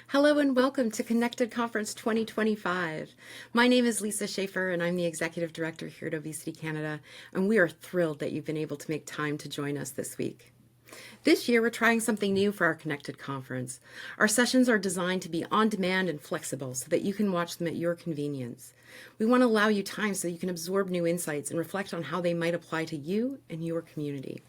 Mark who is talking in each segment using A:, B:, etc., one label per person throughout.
A: Hello and welcome to Connected Conference 2025. My name is Lisa Schaefer and I'm the Executive Director here at Obesity Canada, and we are thrilled that you've been able to make time to join us this week. This year, we're trying something new for our Connected Conference. Our sessions are designed to be on demand and flexible so that you can watch them at your convenience. We want to allow you time so you can absorb new insights and reflect on how they might apply to you and your community.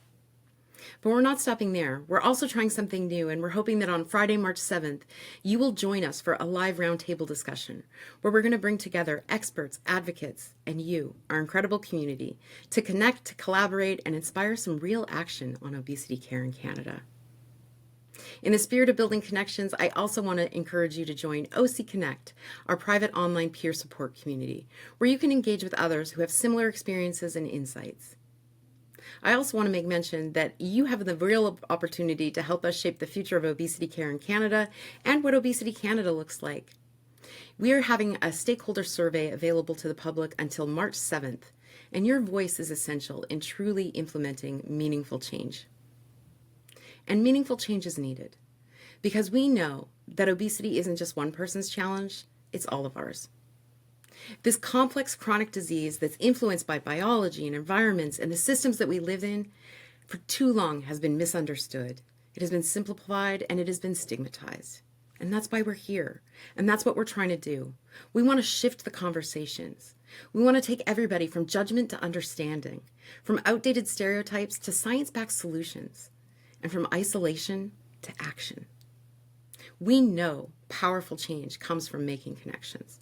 A: But we're not stopping there. We're also trying something new, and we're hoping that on Friday, March 7th, you will join us for a live roundtable discussion where we're going to bring together experts, advocates, and you, our incredible community, to connect, to collaborate, and inspire some real action on obesity care in Canada. In the spirit of building connections, I also want to encourage you to join OC Connect, our private online peer support community, where you can engage with others who have similar experiences and insights. I also want to make mention that you have the real opportunity to help us shape the future of obesity care in Canada and what Obesity Canada looks like. We are having a stakeholder survey available to the public until March 7th, and your voice is essential in truly implementing meaningful change. And meaningful change is needed because we know that obesity isn't just one person's challenge, it's all of ours. This complex chronic disease that's influenced by biology and environments and the systems that we live in for too long has been misunderstood. It has been simplified and it has been stigmatized. And that's why we're here. And that's what we're trying to do. We want to shift the conversations. We want to take everybody from judgment to understanding, from outdated stereotypes to science-backed solutions, and from isolation to action. We know powerful change comes from making connections.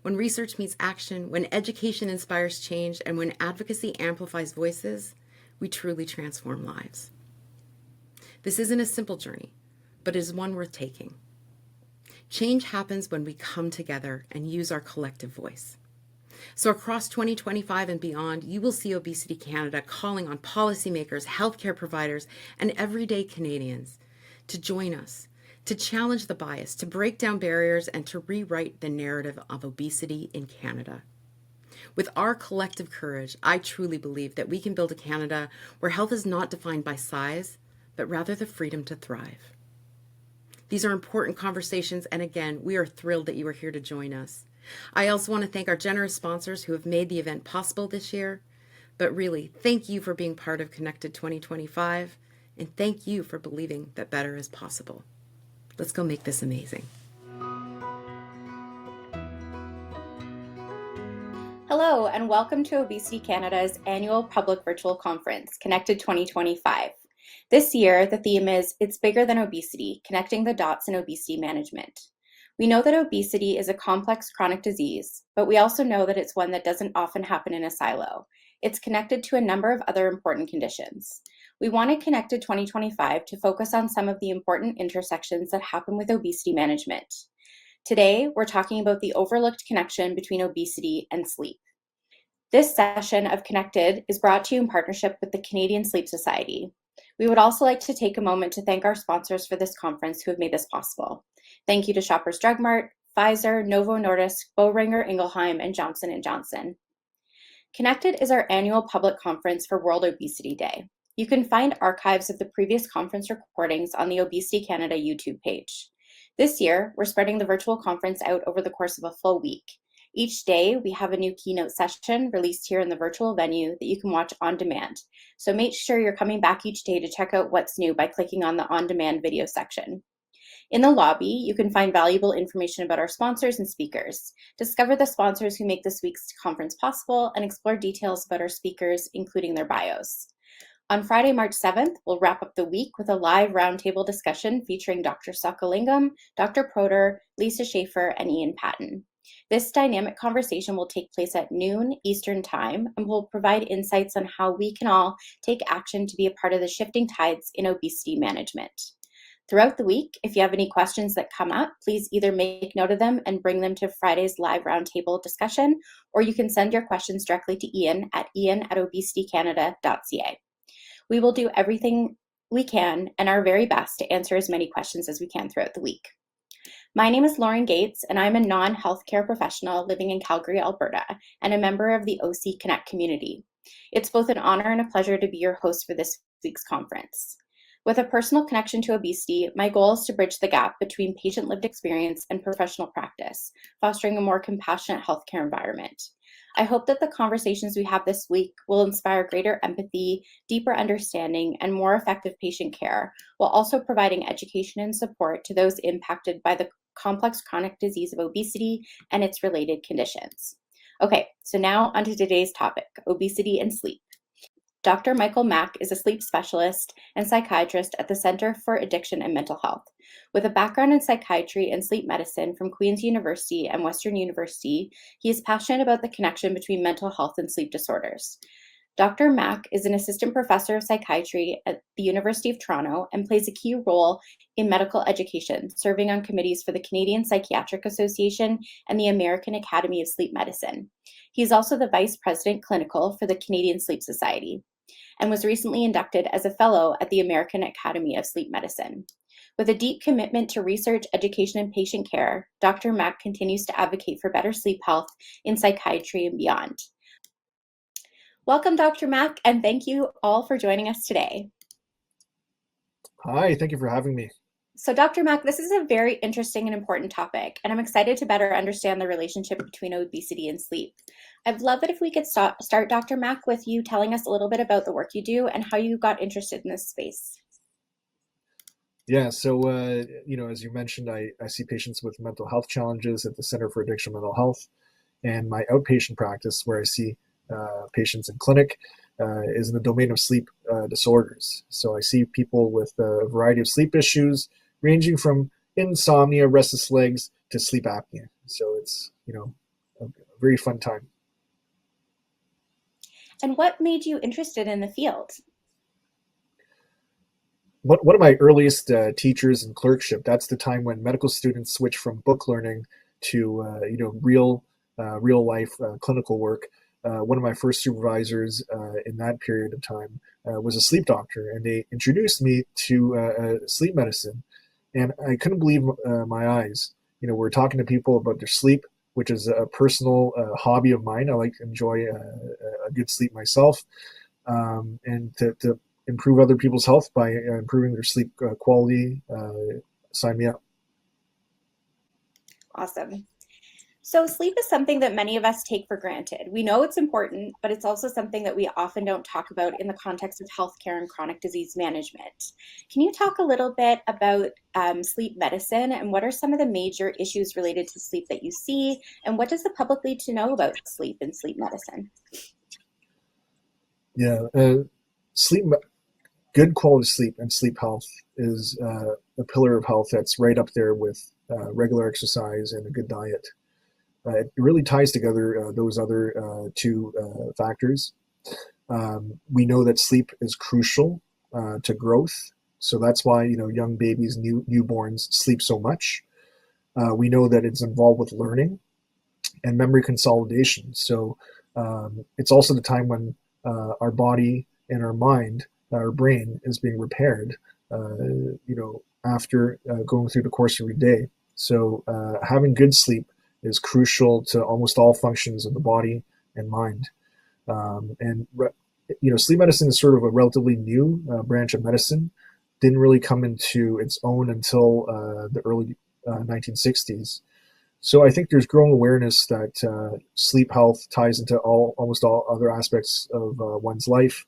A: When research meets action, when education inspires change, and when advocacy amplifies voices, we truly transform lives. This isn't a simple journey, but it is one worth taking. Change happens when we come together and use our collective voice. So across 2025 and beyond, you will see Obesity Canada calling on policymakers, healthcare providers, and everyday Canadians to join us, to challenge the bias, to break down barriers, and to rewrite the narrative of obesity in Canada. With our collective courage, I truly believe that we can build a Canada where health is not defined by size, but rather the freedom to thrive. These are important conversations, and again, we are thrilled that you are here to join us. I also want to thank our generous sponsors who have made the event possible this year, but really, thank you for being part of Connected 2025, and thank you for believing that better is possible. Let's go make this amazing.
B: Hello, and welcome to Obesity Canada's annual public virtual conference, Connected 2025. This year, the theme is It's Bigger Than Obesity, Connecting the Dots in Obesity Management. We know that obesity is a complex chronic disease, but we also know that it's one that doesn't often happen in a silo. It's connected to a number of other important conditions. We wanted Connected 2025 to focus on some of the important intersections that happen with obesity management. Today, we're talking about the overlooked connection between obesity and sleep. This session of Connected is brought to you in partnership with the Canadian Sleep Society. We would also like to take a moment to thank our sponsors for this conference who have made this possible. Thank you to Shoppers Drug Mart, Pfizer, Novo Nordisk, Boehringer Ingelheim, and Johnson & Johnson. Connected is our annual public conference for World Obesity Day. You can find archives of the previous conference recordings on the Obesity Canada YouTube page. This year, we're spreading the virtual conference out over the course of a full week. Each day, we have a new keynote session released here in the virtual venue that you can watch on demand. So make sure you're coming back each day to check out what's new by clicking on the on-demand video section. In the lobby, you can find valuable information about our sponsors and speakers. Discover the sponsors who make this week's conference possible and explore details about our speakers, including their bios. On Friday, March 7th, we'll wrap up the week with a live roundtable discussion featuring Dr. Sokolingam, Dr. Proter, Lisa Schaefer, and Ian Patton. This dynamic conversation will take place at noon Eastern Time and will provide insights on how we can all take action to be a part of the shifting tides in obesity management. Throughout the week, if you have any questions that come up, please either make note of them and bring them to Friday's live roundtable discussion, or you can send your questions directly to Ian at ian@obesitycanada.ca. We will do everything we can and our very best to answer as many questions as we can throughout the week. My name is Lauren Gates, and I'm a non-healthcare professional living in Calgary, Alberta, and a member of the OC Connect community. It's both an honor and a pleasure to be your host for this week's conference. With a personal connection to obesity, my goal is to bridge the gap between patient lived experience and professional practice, fostering a more compassionate healthcare environment. I hope that the conversations we have this week will inspire greater empathy, deeper understanding, and more effective patient care, while also providing education and support to those impacted by the complex chronic disease of obesity and its related conditions. Okay, so now onto today's topic, obesity and sleep. Dr. Michael Mack is a sleep specialist and psychiatrist at the Center for Addiction and Mental Health. With a background in psychiatry and sleep medicine from Queen's University and Western University, he is passionate about the connection between mental health and sleep disorders. Dr. Mack is an assistant professor of psychiatry at the University of Toronto and plays a key role in medical education, serving on committees for the Canadian Psychiatric Association and the American Academy of Sleep Medicine. He is also the vice president clinical for the Canadian Sleep Society and was recently inducted as a fellow at the American Academy of Sleep Medicine. With a deep commitment to research, education, and patient care, Dr. Mack continues to advocate for better sleep health in psychiatry and beyond. Welcome, Dr. Mack, and thank you all for joining us today.
C: Hi, thank you for having me.
B: So, Dr. Mack, this is a very interesting and important topic, and I'm excited to better understand the relationship between obesity and sleep. I'd love it if we could start, Dr. Mack, with you telling us a little bit about the work you do and how you got interested in this space.
C: Yeah, so as you mentioned, I see patients with mental health challenges at the Center for Addiction and Mental Health, and my outpatient practice, where I see patients in clinic, is in the domain of sleep disorders. So I see people with a variety of sleep issues, ranging from insomnia, restless legs, to sleep apnea. So it's a very fun time.
B: And what made you interested in the field?
C: One of my earliest teachers in clerkship, that's the time when medical students switch from book learning to real life clinical work. One of my first supervisors in that period of time was a sleep doctor, and they introduced me to sleep medicine, and I couldn't believe my eyes. We're talking to people about their sleep, which is a personal hobby of mine. I like to enjoy a good sleep myself, and to improve other people's health by improving their sleep quality. Sign me up.
B: Awesome. So sleep is something that many of us take for granted. We know it's important, but it's also something that we often don't talk about in the context of healthcare and chronic disease management. Can you talk a little bit about sleep medicine and what are some of the major issues related to sleep that you see, and what does the public need to know about sleep and sleep medicine?
C: Yeah, good quality sleep and sleep health is a pillar of health that's right up there with regular exercise and a good diet. It really ties together those other two factors. We know that sleep is crucial to growth, so that's why young babies, newborns sleep so much. We know that it's involved with learning and memory consolidation. So it's also the time when our body and our mind, our brain, is being repaired. After going through the course of your day. So having good sleep is crucial to almost all functions of the body and mind. Sleep medicine is sort of a relatively new branch of medicine. Didn't really come into its own until the early 1960s. So I think there's growing awareness that sleep health ties into almost all other aspects of one's life.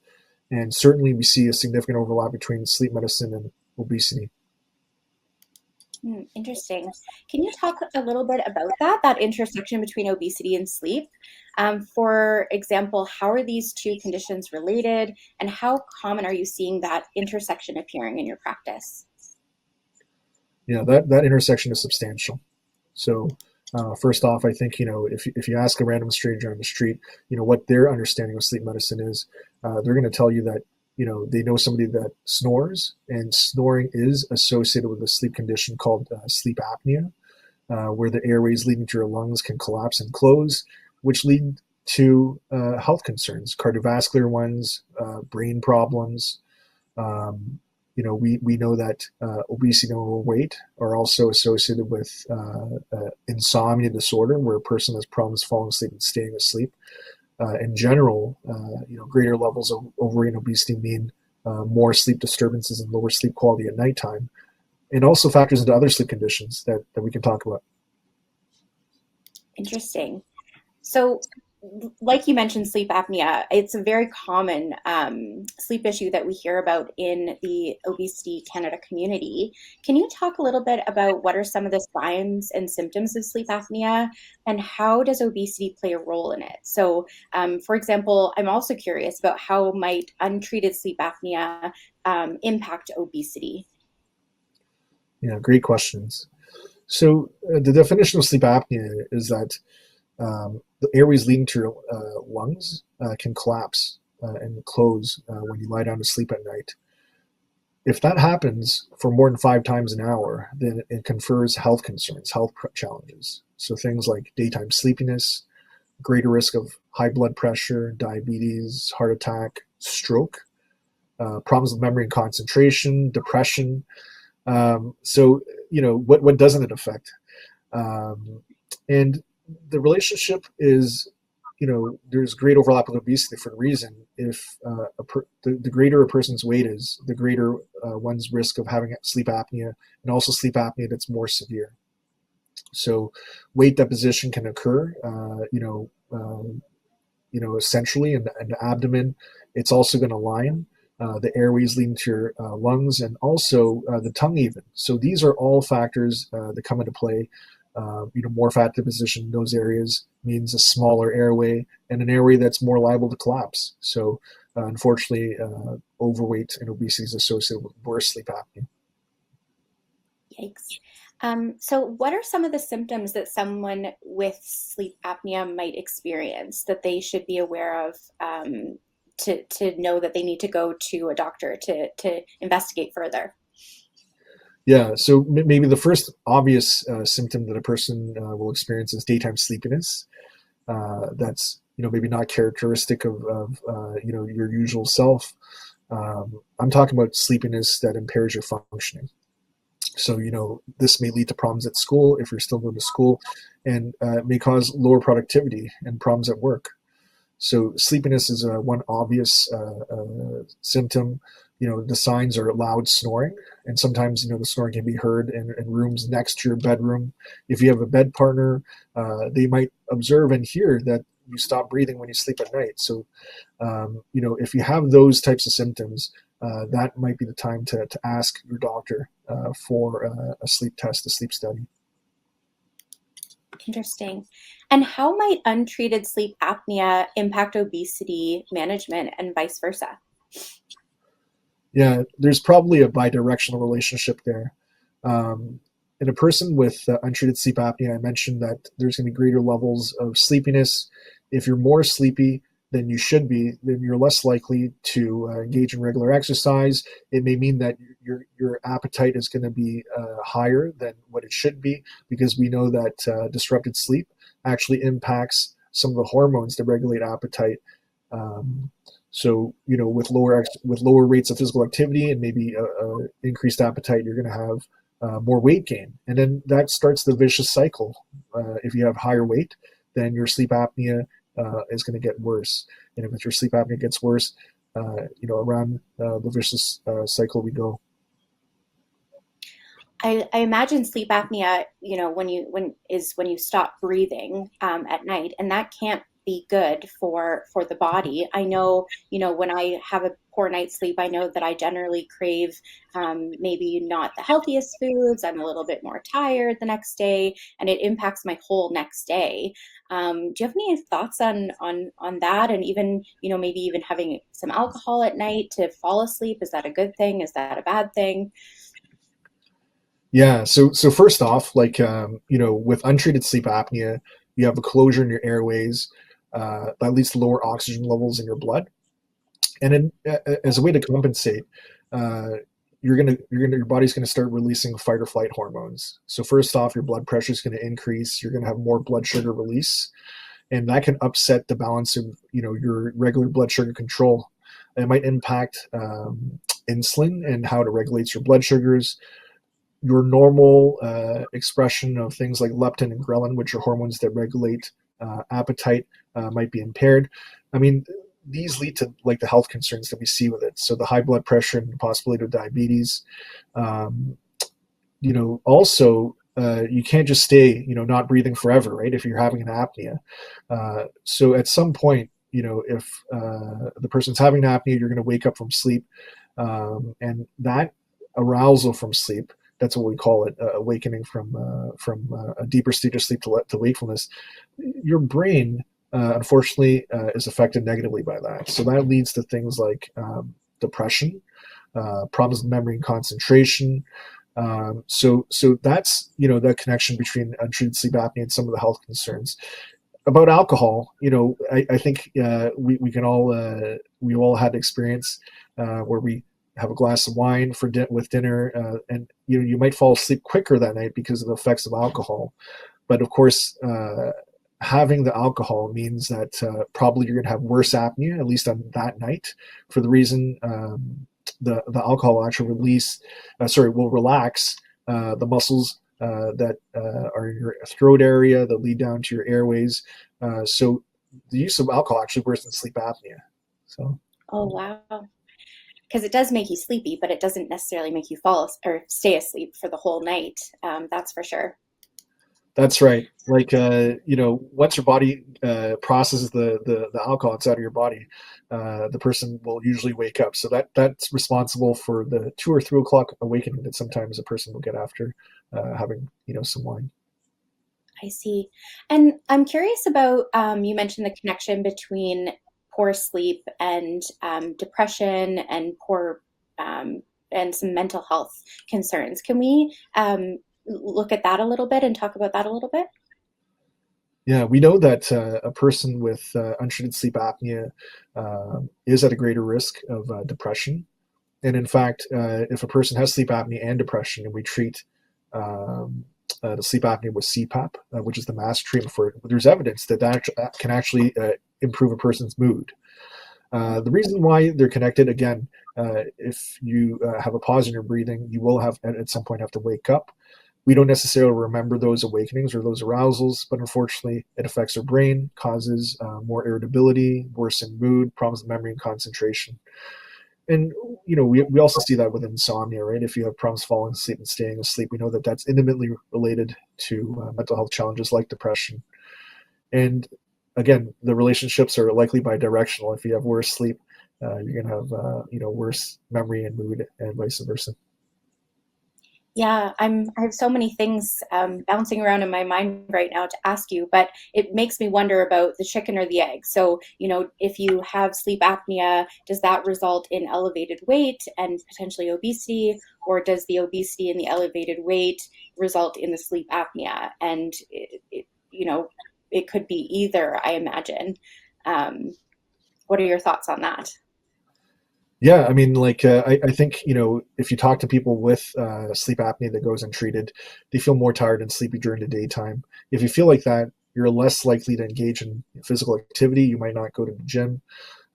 C: And certainly we see a significant overlap between sleep medicine and obesity.
B: Interesting. Can you talk a little bit about that intersection between obesity and sleep? For example, how are these two conditions related, and how common are you seeing that intersection appearing in your practice?
C: Yeah, that intersection is substantial. So first off, I think if you ask a random stranger on the street, what their understanding of sleep medicine is, they're going to tell you that they know somebody that snores, and snoring is associated with a sleep condition called sleep apnea, where the airways leading to your lungs can collapse and close, which lead to health concerns, cardiovascular ones, brain problems. We know that obesity and overweight are also associated with insomnia disorder, where a person has problems falling asleep and staying asleep. In general, greater levels of overweight and obesity mean more sleep disturbances and lower sleep quality at nighttime, and also factors into other sleep conditions that we can talk about.
B: Interesting. So, like you mentioned, sleep apnea, it's a very common sleep issue that we hear about in the Obesity Canada community. Can you talk a little bit about what are some of the signs and symptoms of sleep apnea, and how does obesity play a role in it? So, for example, I'm also curious about how might untreated sleep apnea impact obesity?
C: Yeah, great questions. So the definition of sleep apnea is that the airways leading to your lungs can collapse and close when you lie down to sleep at night. If that happens for more than 5 times an hour, then it confers health concerns, health challenges. So things like daytime sleepiness, greater risk of high blood pressure, diabetes, heart attack, stroke, problems with memory and concentration, depression. So, what doesn't it affect? And the relationship is, there's great overlap with obesity for a reason. If the greater a person's weight is, the greater one's risk of having sleep apnea, and also sleep apnea that's more severe. So weight deposition can occur, essentially in the abdomen. It's also going to line the airways leading to your lungs, and also the tongue even. So these are all factors that come into play. More fat deposition in those areas means a smaller airway and an airway that's more liable to collapse. So unfortunately, overweight and obesity is associated with worse sleep apnea.
B: Yikes. So, what are some of the symptoms that someone with sleep apnea might experience that they should be aware of to know that they need to go to a doctor to investigate further?
C: Yeah, so maybe the first obvious symptom that a person will experience is daytime sleepiness. That's maybe not characteristic of your usual self. I'm talking about sleepiness that impairs your functioning. So this may lead to problems at school if you're still going to school, and may cause lower productivity and problems at work. So sleepiness is one obvious symptom. The signs are loud snoring, and sometimes the snoring can be heard in rooms next to your bedroom. If you have a bed partner, they might observe and hear that you stop breathing when you sleep at night. So if you have those types of symptoms, that might be the time to ask your doctor for a sleep test, a sleep study.
B: Interesting. And how might untreated sleep apnea impact obesity management and vice versa?
C: Yeah, there's probably a bi-directional relationship there. In a person with untreated sleep apnea, I mentioned that there's going to be greater levels of sleepiness. If you're more sleepy than you should be, then you're less likely to engage in regular exercise. It may mean that your appetite is going to be higher than what it should be, because we know that disrupted sleep actually impacts some of the hormones that regulate appetite. So with lower rates of physical activity and maybe increased appetite, you're going to have more weight gain, and then that starts the vicious cycle. If you have higher weight, then your sleep apnea is going to get worse, and if your sleep apnea gets worse, around the vicious cycle we go.
B: I imagine sleep apnea, when you stop breathing at night, and that can't be good for the body. I know, when I have a poor night's sleep, I know that I generally crave maybe not the healthiest foods. I'm a little bit more tired the next day, and it impacts my whole next day. Do you have any thoughts on that? And even, maybe even having some alcohol at night to fall asleep, is that a good thing? Is that a bad thing?
C: Yeah. So first off, with untreated sleep apnea, you have a closure in your airways that leads to lower oxygen levels in your blood, and then as a way to compensate, uh, your body's gonna start releasing fight or flight hormones. So first off, your blood pressure is going to increase. You're going to have more blood sugar release, and that can upset the balance of your regular blood sugar control. It might impact insulin and how it regulates your blood sugars. Your normal expression of things like leptin and ghrelin, which are hormones that regulate appetite, might be impaired. I mean, these lead to like the health concerns that we see with it. So the high blood pressure and the possibility of diabetes. Um, also, you can't just stay, not breathing forever, right? If you're having an apnea. So at some point, if the person's having an apnea, you're going to wake up from sleep. And that arousal from sleep, that's what we call it, awakening from a deeper state of sleep to wakefulness. Your brain, unfortunately, is affected negatively by that. So that leads to things like depression, problems with memory and concentration. So that's that connection between untreated sleep apnea and some of the health concerns. About alcohol, I think we all had experience where we have a glass of wine with dinner, and you might fall asleep quicker that night because of the effects of alcohol. But of course, having the alcohol means that probably you're going to have worse apnea, at least on that night, for the reason the alcohol will actually will relax the muscles that are in your throat area that lead down to your airways. So the use of alcohol actually worsens sleep apnea. So.
B: Oh, wow. Because it does make you sleepy, but it doesn't necessarily make you fall or stay asleep for the whole night. That's for sure.
C: That's right. Like, once your body processes the alcohol inside of your body, the person will usually wake up. So that's responsible for the 2 or 3 o'clock awakening that sometimes a person will get after having, some wine.
B: I see. And I'm curious about, you mentioned the connection between poor sleep and depression and and some mental health concerns. Can we look at that a little bit and talk about that a little bit?
C: Yeah, we know that a person with untreated sleep apnea is at a greater risk of depression. And in fact, if a person has sleep apnea and depression, and we treat the sleep apnea with CPAP, which is the mass treatment for it, there's evidence that can actually improve a person's mood. The reason why they're connected, again, if you have a pause in your breathing, you will have at some point have to wake up. We don't necessarily remember those awakenings or those arousals, but unfortunately, it affects our brain, causes more irritability, worsened mood, problems with memory and concentration. And we also see that with insomnia, right? If you have problems falling asleep and staying asleep, we know that that's intimately related to mental health challenges like depression. And again, the relationships are likely bi-directional. If you have worse sleep, you're going to have worse memory and mood, and vice versa.
B: Yeah, I have so many things bouncing around in my mind right now to ask you, but it makes me wonder about the chicken or the egg. So, if you have sleep apnea, does that result in elevated weight and potentially obesity, or does the obesity and the elevated weight result in the sleep apnea? And it could be either, I imagine. What are your thoughts on that?
C: Yeah, I mean, like I think if you talk to people with sleep apnea that goes untreated, they feel more tired and sleepy during the daytime. If you feel like that, you're less likely to engage in physical activity. You might not go to the gym,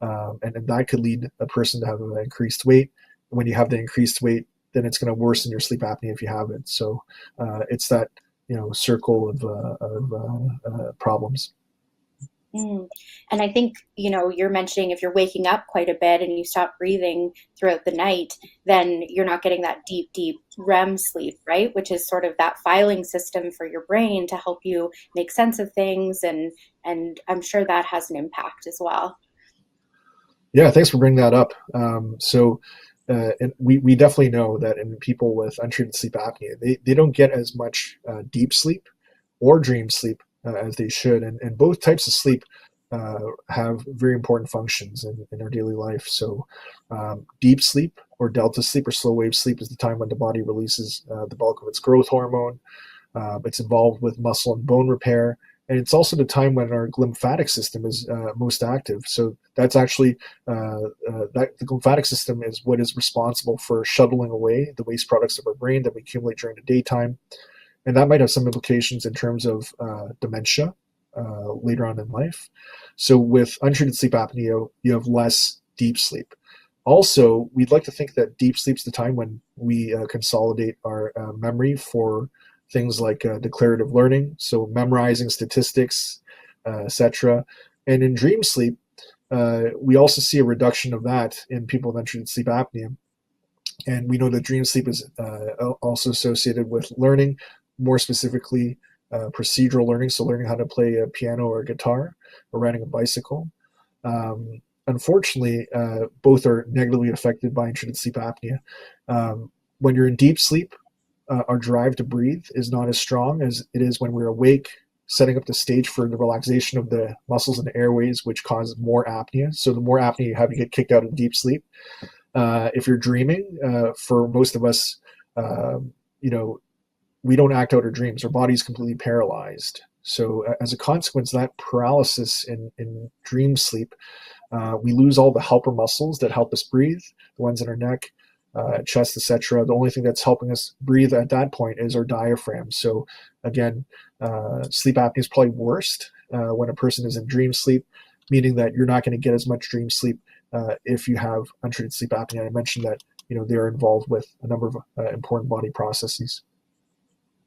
C: and that could lead a person to have an increased weight. When you have the increased weight, then it's going to worsen your sleep apnea if you have it. So it's that circle of problems.
B: Mm. And I think, you're mentioning if you're waking up quite a bit and you stop breathing throughout the night, then you're not getting that deep, deep REM sleep, right? Which is sort of that filing system for your brain to help you make sense of things. And I'm sure that has an impact as well.
C: Yeah, thanks for bringing that up. And we definitely know that in people with untreated sleep apnea, they don't get as much deep sleep or dream sleep as they should. And both types of sleep have very important functions in our daily life. So deep sleep or delta sleep or slow wave sleep is the time when the body releases the bulk of its growth hormone. It's involved with muscle and bone repair. And it's also the time when our lymphatic system is most active. So that's actually that the lymphatic system is what is responsible for shuttling away the waste products of our brain that we accumulate during the daytime. And that might have some implications in terms of dementia later on in life. So with untreated sleep apnea, you have less deep sleep. Also, we'd like to think that deep sleep is the time when we consolidate our memory for things like declarative learning, so memorizing statistics, etc. And in dream sleep, We also see a reduction of that in people with untreated sleep apnea. And we know that dream sleep is also associated with learning, more specifically procedural learning, so learning how to play a piano or a guitar or riding a bicycle. Unfortunately, both are negatively affected by untreated sleep apnea. When you're in deep sleep, our drive to breathe is not as strong as it is when we're awake, setting up the stage for the relaxation of the muscles and the airways, which cause more apnea. So the more apnea you have, you get kicked out of deep sleep. If you're dreaming, for most of us, you know, we don't act out our dreams. Our body's completely paralyzed. So as a consequence, that paralysis in dream sleep, we lose all the helper muscles that help us breathe, the ones in our neck, chest, etc. The only thing that's helping us breathe at that point is our diaphragm. So again, sleep apnea is probably worst when a person is in dream sleep, meaning that you're not going to get as much dream sleep if you have untreated sleep apnea. I mentioned that they are involved with a number of important body processes.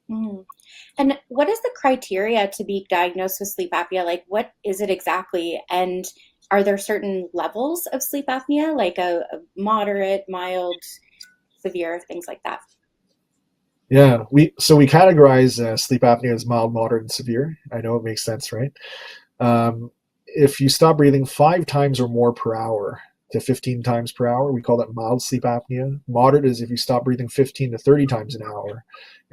B: Mm. And what is the criteria to be diagnosed with sleep apnea? Like, what is it exactly? And are there certain levels of sleep apnea, like a moderate, mild, severe, things like that?
C: Yeah, we categorize sleep apnea as mild, moderate, and severe. I know it makes sense, right? If you stop breathing 5 times or more per hour to 15 times per hour, we call that mild sleep apnea. Moderate is if you stop breathing 15 to 30 times an hour,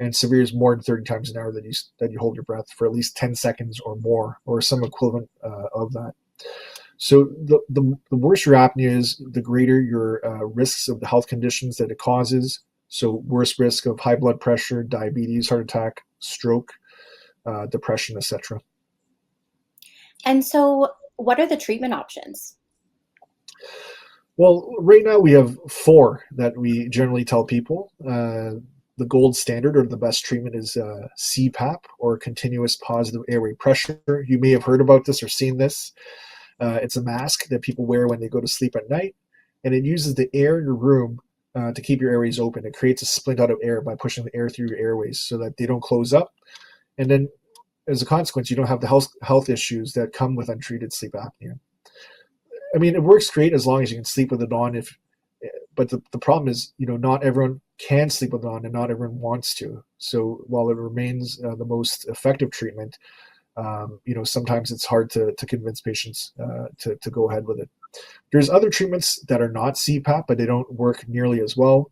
C: and severe is more than 30 times an hour that you hold your breath for at least 10 seconds or more, or some equivalent of that. So the worse your apnea is, the greater your risks of the health conditions that it causes. So worse risk of high blood pressure, diabetes, heart attack, stroke, depression, etc.
B: And so, what are the treatment options?
C: Well, right now we have 4 that we generally tell people. The gold standard or the best treatment is CPAP, or continuous positive airway pressure. You may have heard about this or seen this. It's a mask that people wear when they go to sleep at night, and it uses the air in your room to keep your airways open. It creates a splint out of air by pushing the air through your airways so that they don't close up. And then, as a consequence, you don't have the health issues that come with untreated sleep apnea. I mean, it works great as long as you can sleep with it on. But the problem is, not everyone can sleep with it on, and not everyone wants to. So while it remains the most effective treatment, sometimes it's hard to convince patients to go ahead with it. There's other treatments that are not CPAP, but they don't work nearly as well.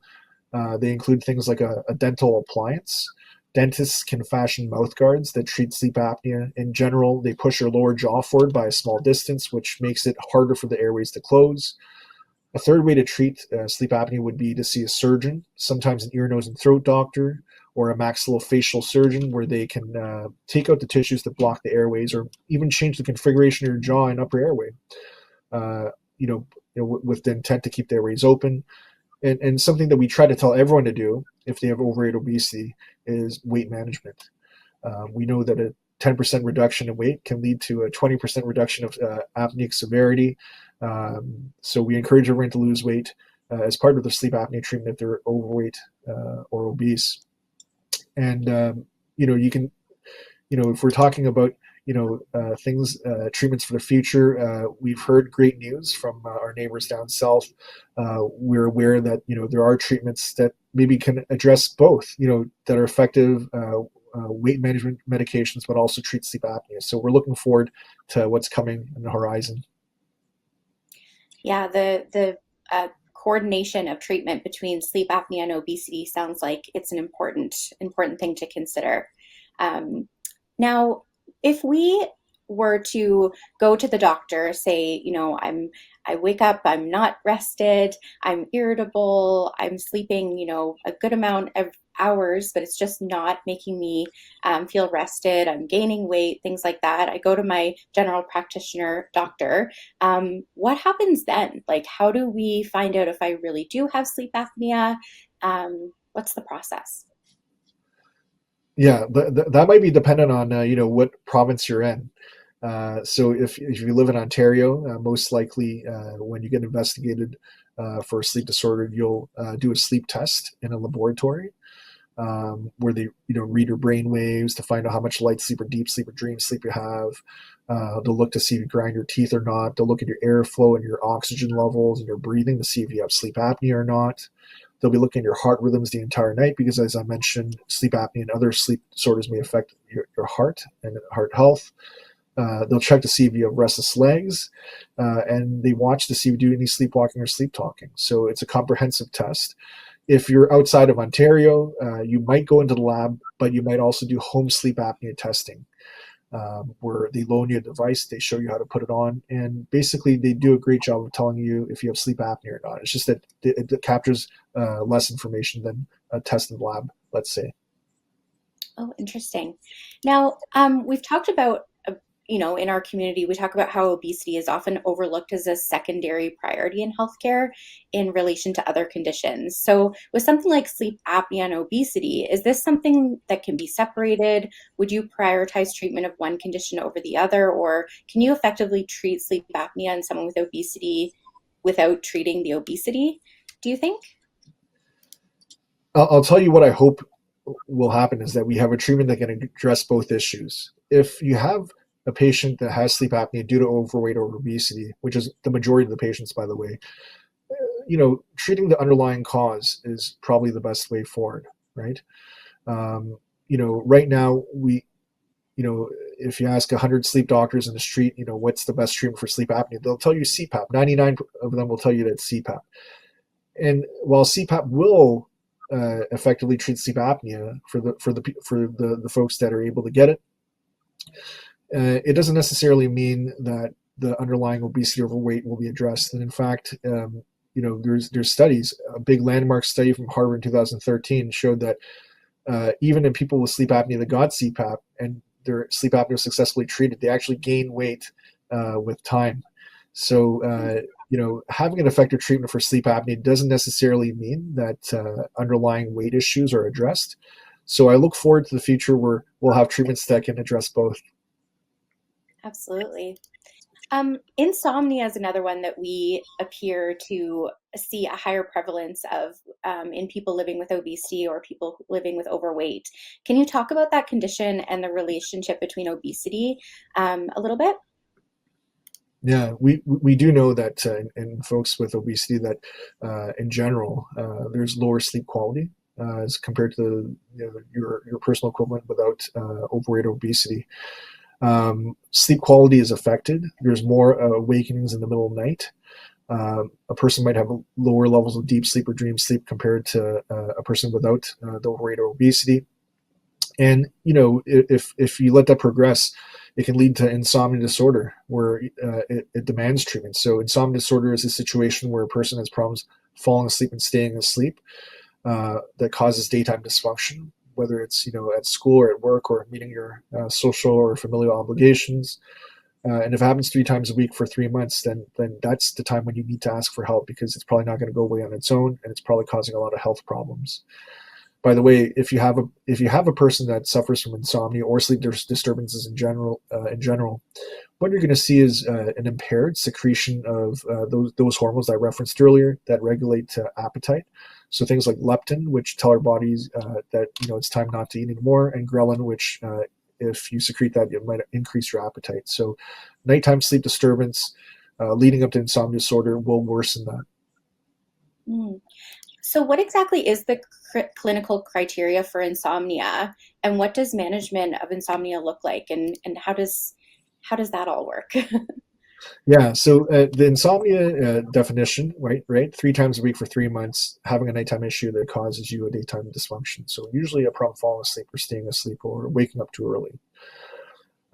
C: They include things like a dental appliance. Dentists can fashion mouth guards that treat sleep apnea. In general, they push your lower jaw forward by a small distance, which makes it harder for the airways to close. A third way to treat sleep apnea would be to see a surgeon, sometimes an ear, nose, and throat doctor, or a maxillofacial surgeon, where they can take out the tissues that block the airways, or even change the configuration of your jaw and upper airway, uh, with the intent to keep the airways open. And something that we try to tell everyone to do if they have overweight obesity is weight management. We know that a 10% reduction in weight can lead to a 20% reduction of apneic severity. So we encourage everyone to lose weight as part of their sleep apnea treatment if they're overweight or obese. And you can, if we're talking about things, treatments for the future, we've heard great news from our neighbors down south. We're aware that there are treatments that maybe can address both, that are effective weight management medications, but also treat sleep apnea. So we're looking forward to what's coming in the horizon.
B: Yeah, the coordination of treatment between sleep apnea and obesity sounds like it's an important thing to consider. Now, if we were to go to the doctor, say, I wake up, I'm not rested, I'm irritable, I'm sleeping, a good amount of hours, but it's just not making me feel rested, I'm gaining weight, things like that. I go to my general practitioner doctor. What happens then? Like, how do we find out if I really do have sleep apnea? What's the process?
C: Yeah, that might be dependent on what province you're in. So if you live in Ontario, most likely when you get investigated for a sleep disorder, you'll do a sleep test in a laboratory. where they read your brain waves to find out how much light sleep or deep sleep or dream sleep you have. They'll look to see if you grind your teeth or not. They'll look at your airflow and your oxygen levels and your breathing to see if you have sleep apnea or not. They'll be looking at your heart rhythms the entire night because, as I mentioned, sleep apnea and other sleep disorders may affect your heart and heart health. They'll check to see if you have restless legs, and they watch to see if you do any sleepwalking or sleep talking. So it's a comprehensive test. If you're outside of Ontario, you might go into the lab, but you might also do home sleep apnea testing, where they loan you a device, they show you how to put it on, and basically they do a great job of telling you if you have sleep apnea or not. It's just that it captures less information than a test in the lab, let's say.
B: Oh, interesting. Now, we've talked about, in our community, we talk about how obesity is often overlooked as a secondary priority in healthcare in relation to other conditions. So, with something like sleep apnea and obesity, is this something that can be separated? Would you prioritize treatment of one condition over the other, or can you effectively treat sleep apnea in someone with obesity without treating the obesity, do you think?
C: I'll tell you what I hope will happen is that we have a treatment that can address both issues. If you have a patient that has sleep apnea due to overweight or obesity, which is the majority of the patients, by the way, treating the underlying cause is probably the best way forward, right? Right now if you ask 100 sleep doctors in the street, what's the best treatment for sleep apnea, they'll tell you CPAP. 99 of them will tell you that CPAP. And while CPAP will effectively treat sleep apnea for the folks that are able to get it, it doesn't necessarily mean that the underlying obesity or overweight will be addressed. And in fact, there's studies. A big landmark study from Harvard in 2013 showed that even in people with sleep apnea that got CPAP and their sleep apnea was successfully treated, they actually gain weight with time. So, having an effective treatment for sleep apnea doesn't necessarily mean that underlying weight issues are addressed. So I look forward to the future where we'll have treatments that can address both.
B: Absolutely. Insomnia is another one that we appear to see a higher prevalence of in people living with obesity or people living with overweight. Can you talk about that condition and the relationship between obesity a little bit?
C: Yeah, we do know that in folks with obesity that in general there's lower sleep quality as compared to your personal equivalent without overweight or obesity. Sleep quality is affected. There's more awakenings in the middle of the night. A person might have lower levels of deep sleep or dream sleep compared to a person without the overweight or obesity. And if you let that progress, it can lead to insomnia disorder, where it demands treatment. So insomnia disorder is a situation where a person has problems falling asleep and staying asleep that causes daytime dysfunction, whether it's at school or at work or meeting your social or familial obligations. And if it happens 3 times a week for 3 months, then that's the time when you need to ask for help, because it's probably not going to go away on its own, and it's probably causing a lot of health problems. By the way, if you have a person that suffers from insomnia or sleep disturbances in general, what you're going to see is an impaired secretion of those hormones that I referenced earlier that regulate appetite. So things like leptin, which tell our bodies that it's time not to eat anymore, and ghrelin, which if you secrete that, it might increase your appetite. So nighttime sleep disturbance leading up to insomnia disorder will worsen that.
B: Mm. So, what exactly is the clinical criteria for insomnia, and what does management of insomnia look like, and how does that all work?
C: Yeah, so the insomnia definition, right? 3 times a week for 3 months, having a nighttime issue that causes you a daytime dysfunction. So usually a problem falling asleep or staying asleep or waking up too early.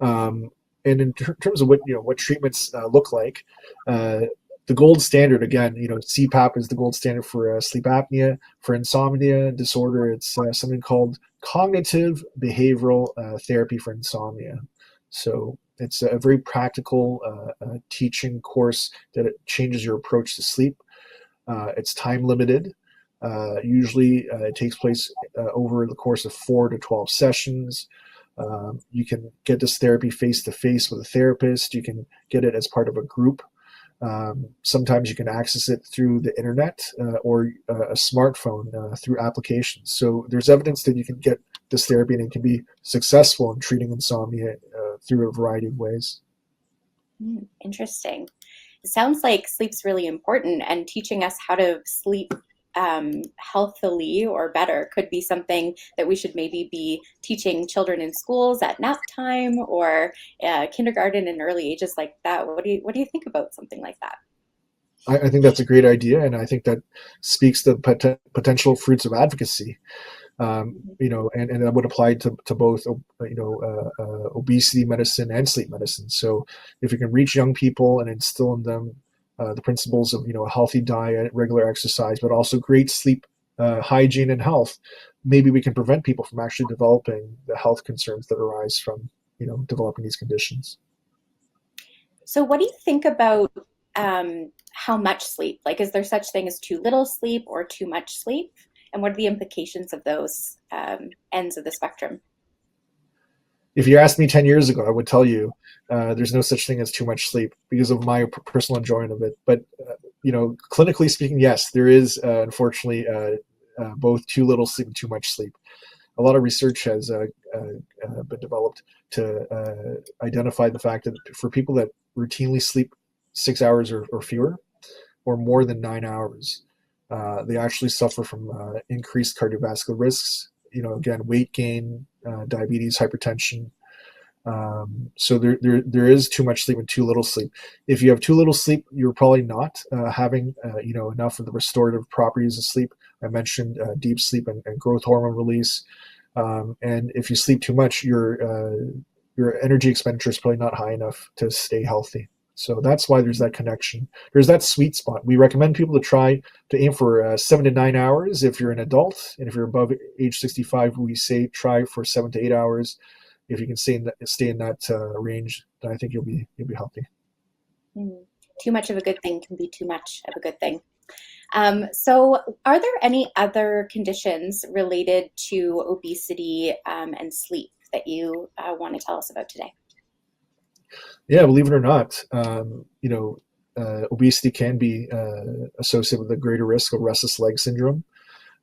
C: And in terms of what treatments look like, the gold standard, again, CPAP is the gold standard for sleep apnea. For insomnia disorder, it's something called cognitive behavioral therapy for insomnia. So it's a very practical teaching course that it changes your approach to sleep. It's time limited. Usually, it takes place over the course of 4 to 12 sessions. You can get this therapy face to face with a therapist. You can get it as part of a group. Sometimes you can access it through the internet or a smartphone through applications. So there's evidence that you can get this therapy and it can be successful in treating insomnia through a variety of ways.
B: Interesting. It sounds like sleep's really important, and teaching us how to sleep healthily or better could be something that we should maybe be teaching children in schools at nap time or kindergarten and early ages like that. What do you think about something like that?
C: I think that's a great idea, and I think that speaks to potential fruits of advocacy. And that would apply to both, obesity medicine and sleep medicine. So if you can reach young people and instill in them the principles of, a healthy diet, regular exercise, but also great sleep hygiene and health, maybe we can prevent people from actually developing the health concerns that arise from, developing these conditions.
B: So what do you think about how much sleep? Like, is there such thing as too little sleep or too much sleep? And what are the implications of those ends of the spectrum?
C: If you asked me 10 years ago, I would tell you there's no such thing as too much sleep because of my personal enjoyment of it. But, clinically speaking, yes, there is, unfortunately, both too little sleep and too much sleep. A lot of research has been developed to identify the fact that for people that routinely sleep 6 hours or fewer, or more than 9 hours, they actually suffer from increased cardiovascular risks. Again, weight gain, diabetes, hypertension. So there is too much sleep and too little sleep. If you have too little sleep, you're probably not having enough of the restorative properties of sleep. I mentioned deep sleep and growth hormone release. And if you sleep too much, your energy expenditure is probably not high enough to stay healthy. So that's why there's that connection. There's that sweet spot. We recommend people to aim for 7 to 9 hours if you're an adult, and if you're above age 65, we say try for 7 to 8 hours. If you can stay in that range, then I think you'll be healthy.
B: Too much of a good thing can be too much of a good thing. So are there any other conditions related to obesity and sleep that you want to tell us about today?
C: Yeah, believe it or not, obesity can be associated with a greater risk of restless leg syndrome.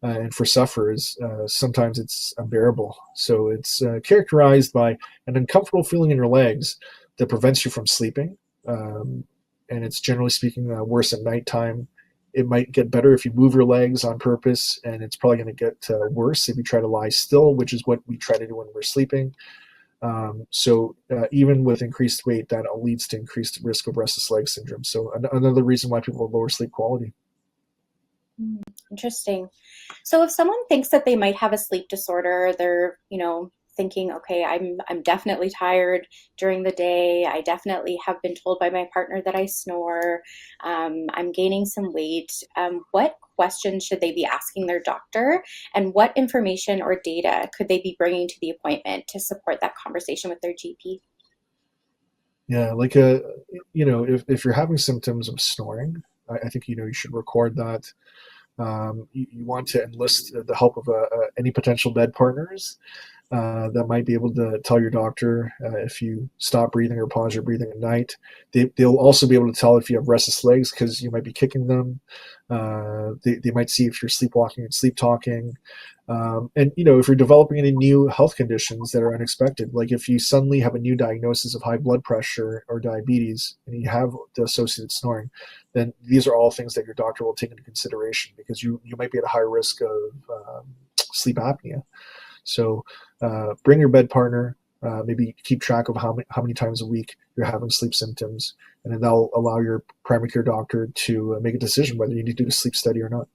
C: And for sufferers, sometimes it's unbearable. So it's characterized by an uncomfortable feeling in your legs that prevents you from sleeping. And it's generally speaking worse at nighttime. It might get better if you move your legs on purpose, and it's probably going to get worse if you try to lie still, which is what we try to do when we're sleeping. So even with increased weight, that leads to increased risk of restless leg syndrome. So another reason why people have lower sleep quality.
B: Interesting. So if someone thinks that they might have a sleep disorder, they're, thinking, okay, I'm definitely tired during the day. I definitely have been told by my partner that I snore. I'm gaining some weight. What questions should they be asking their doctor? And what information or data could they be bringing to the appointment to support that conversation with their GP?
C: Yeah, if you're having symptoms of snoring, I think you should record that. You want to enlist the help of any potential bed partners that might be able to tell your doctor if you stop breathing or pause your breathing at night. They'll also be able to tell if you have restless legs because you might be kicking them. They might see if you're sleepwalking and sleep talking. And if you're developing any new health conditions that are unexpected, like if you suddenly have a new diagnosis of high blood pressure or diabetes and you have the associated snoring, then these are all things that your doctor will take into consideration because you might be at a high risk of sleep apnea. So bring your bed partner, maybe keep track of how many times a week you're having sleep symptoms, and then that'll allow your primary care doctor to make a decision whether you need to do a sleep study or not.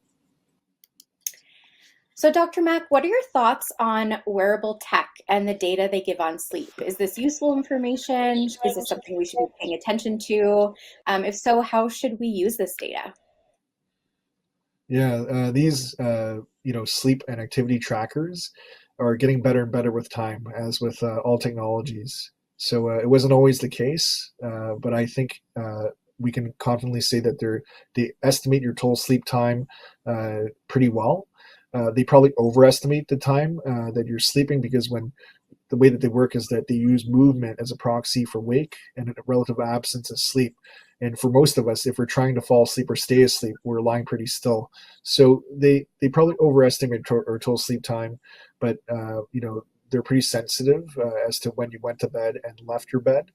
B: So Dr. Mack, what are your thoughts on wearable tech and the data they give on sleep? Is this useful information? Is this something we should be paying attention to? If so, how should we use this data?
C: Yeah, these sleep and activity trackers are getting better and better with time, as with all technologies. So it wasn't always the case, but I think we can confidently say that they estimate your total sleep time pretty well. They probably overestimate the time that you're sleeping because the way that they work is that they use movement as a proxy for wake and a relative absence of sleep. And for most of us, if we're trying to fall asleep or stay asleep, we're lying pretty still. So they probably overestimate our total sleep time, but they're pretty sensitive as to when you went to bed and left your bed.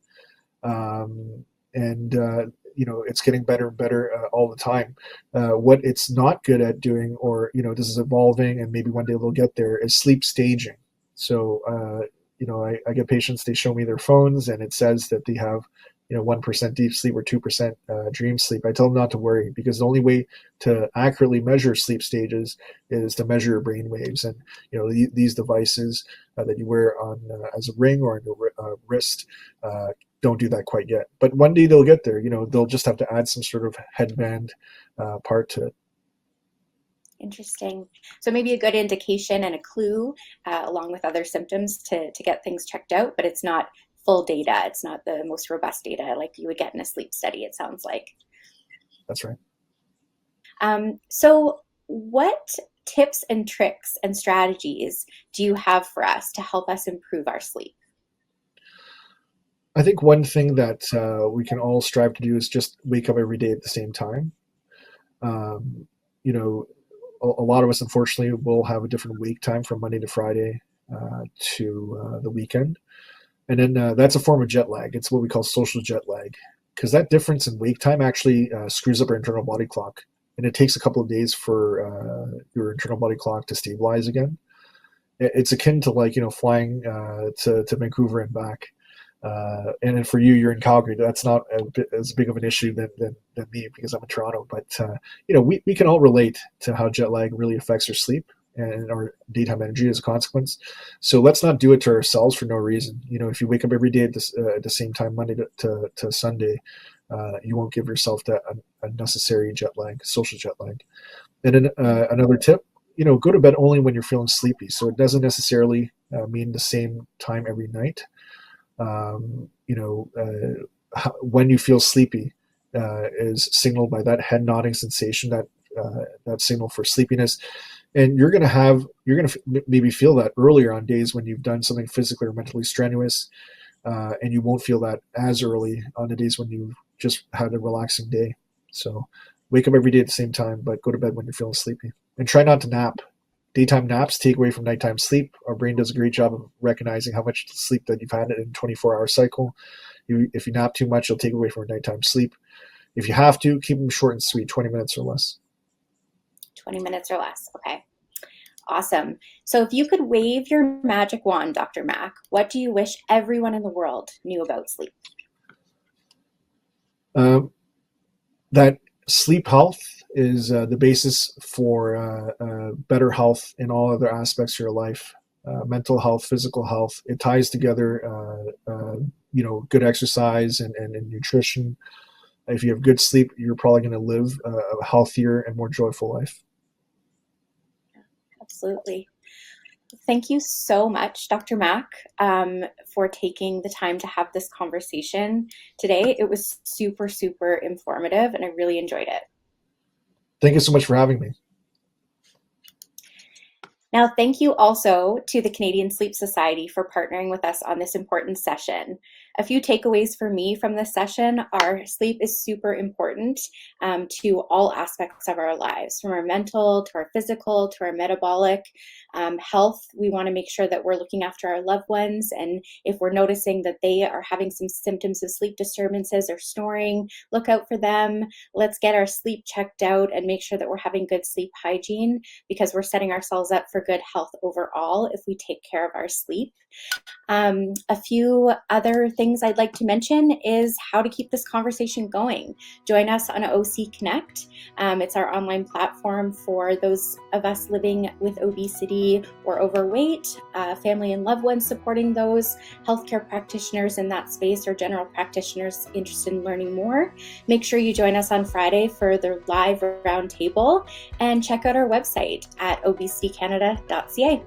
C: And it's getting better and better all the time. What it's not good at doing, or this is evolving, and maybe one day they'll get there, is sleep staging. So I get patients, they show me their phones, and it says that they have 1% deep sleep or 2% dream sleep. I tell them not to worry, because the only way to accurately measure sleep stages is to measure your brain waves. And these devices that you wear on as a ring or on your wrist don't do that quite yet. But one day they'll get there. They'll just have to add some sort of headband part to it.
B: Interesting. So maybe a good indication and a clue, along with other symptoms, to get things checked out, but it's not full data. It's not the most robust data like you would get in a sleep study, it sounds like.
C: That's right.
B: So what tips and tricks and strategies do you have for us to help us improve our sleep?
C: I think one thing that we can all strive to do is just wake up every day at the same time. A lot of us, unfortunately, will have a different wake time from Monday to Friday to the weekend. And then that's a form of jet lag. It's what we call social jet lag, because that difference in wake time actually screws up our internal body clock. And it takes a couple of days for your internal body clock to stabilize again. It's akin to flying to Vancouver and back. And then for you, you're in Calgary. That's not as big of an issue than me, because I'm in Toronto. But we can all relate to how jet lag really affects our sleep and our daytime energy as a consequence. So let's not do it to ourselves for no reason. If you wake up every day at the same time, Monday to Sunday, you won't give yourself that unnecessary jet lag, social jet lag. And then another tip, go to bed only when you're feeling sleepy. So it doesn't necessarily mean the same time every night. When you feel sleepy is signaled by that head nodding sensation, that signal for sleepiness. And you're going to maybe feel that earlier on days when you've done something physically or mentally strenuous, and you won't feel that as early on the days when you've just had a relaxing day. So wake up every day at the same time, but go to bed when you're feeling sleepy. And try not to nap. Daytime naps take away from nighttime sleep. Our brain does a great job of recognizing how much sleep that you've had in a 24-hour cycle. If you nap too much, it'll take away from your nighttime sleep. If you have to, keep them short and sweet, 20 minutes or less.
B: 20 minutes or less. Okay. Awesome. So if you could wave your magic wand, Dr. Mack, what do you wish everyone in the world knew about sleep?
C: That sleep health is the basis for better health in all other aspects of your life. Mental health, physical health. It ties together, good exercise and nutrition. If you have good sleep, you're probably going to live a healthier and more joyful life.
B: Absolutely. Thank you so much, Dr. Mack, for taking the time to have this conversation today. It was super, super informative, and I really enjoyed it.
C: Thank you so much for having me.
B: Now, thank you also to the Canadian Sleep Society for partnering with us on this important session. A few takeaways for me from this session are sleep is super important to all aspects of our lives, from our mental to our physical to our metabolic health. We want to make sure that we're looking after our loved ones, and if we're noticing that they are having some symptoms of sleep disturbances or snoring, look out for them. Let's get our sleep checked out and make sure that we're having good sleep hygiene, because we're setting ourselves up for good health overall if we take care of our sleep. A few other things I'd like to mention is how to keep this conversation going. Join us on OC Connect. It's our online platform for those of us living with obesity or overweight, family and loved ones supporting those, healthcare practitioners in that space, or general practitioners interested in learning more. Make sure you join us on Friday for the live roundtable, and check out our website at obesitycanada.ca.